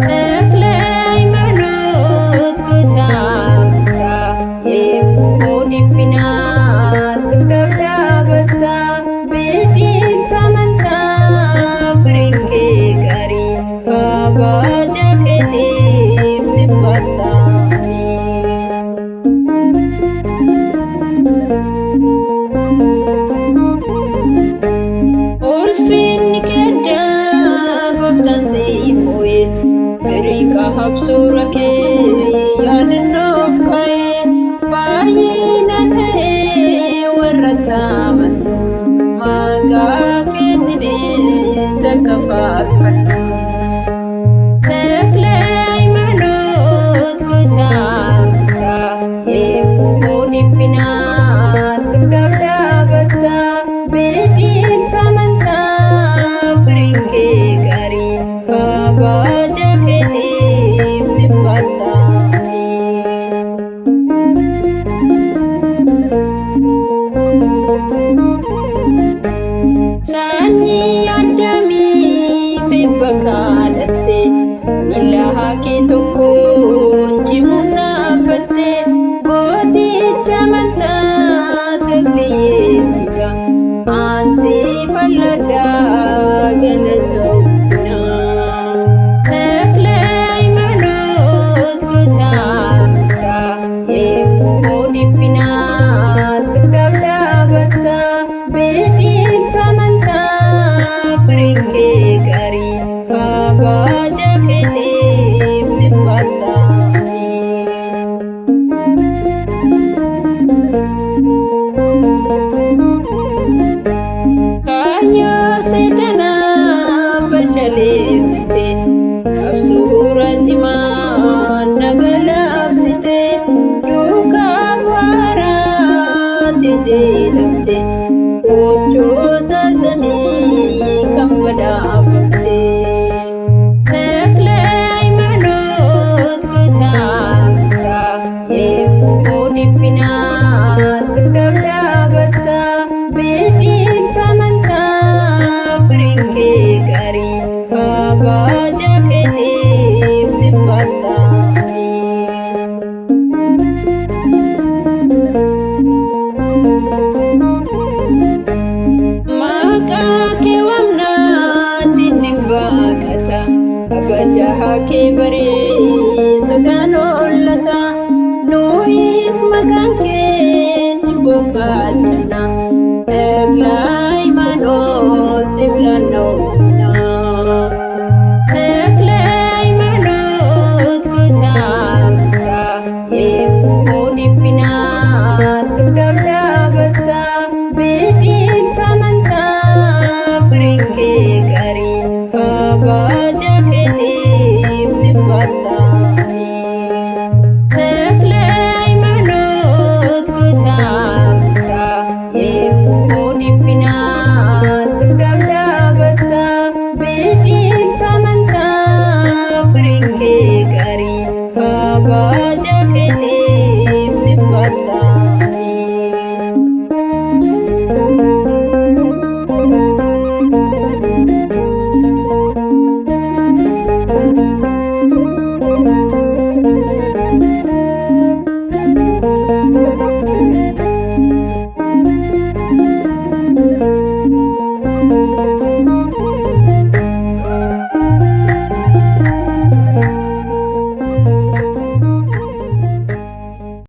ተክለ ሃይማኖት ጎጃምታ የሞዲቢና ትብዳብዳ በታ ቤቲል ካመንታ ፍሪንኬ ጋሪ ካባጃ ከቲብ ሲባሳኒ ulfinni kedda gooftaan siifoye firiika habsuura kee yaadannoof ka'ee baay'ina ta'ee warra taamannuuf maqaa keetiinis akka faarfannuuf. Takle ሃይማኖት ጎጃምታ የሞዲቢና ትብዳብዳ በታ ቤቲል ካመንታ ፍሪንኬ ጋሪ ካባጃ ከቲብ ሲባሳኒ ሳኒ አዳሚ ፊበካለቴ ሚላሃኬ tokkoon cimuun dhaabbatte gooticha amantaa takliyeessiga aansi falladhaa galatoofna. ተክለ ሃይማኖት ጎጃምታ የሞዲቢና ትብዳብዳ በታ ቤቲል ካመንታ ፍሪንኬ ጋሪ ካባጃ ከቲብ ሲባሳኒ ካዮ ሰይጠና ፈሸሌስቴ qabsuura cimaa nagalaabsite duukaa waaraatti jedhamte gochoo saasamii kan badhaafamte. ተክለ ሃይማኖት ጎጃምታ የሞዲቢና ትብዳብዳ በታ ቤቲል ካመንታ ፍሪንኬ ጋሪ ካባጃ ከቲብ ሲባሳኒ maqaa kee waamnaan dinniin baaqata kabaja kee baree sodaan ollata nuyiif maqaan kee simboof gaachana takla ሃይማኖት ሲብላኖofna. ተክለ ሃይማኖት ጎጃምታ የሞዲቢና ትብዳብዳ በታ ቤቲል ካመንታ ፍሪንኬ ጋሪ ካባጃ ከቲብ ሲባሳኒ ተክለ ሃይማኖት ጎጃምታ የሞዲቢና ትብዳብዳ በታ ቤቲል ካመንታ ፍሪንኬ ጋሪ ካባጃ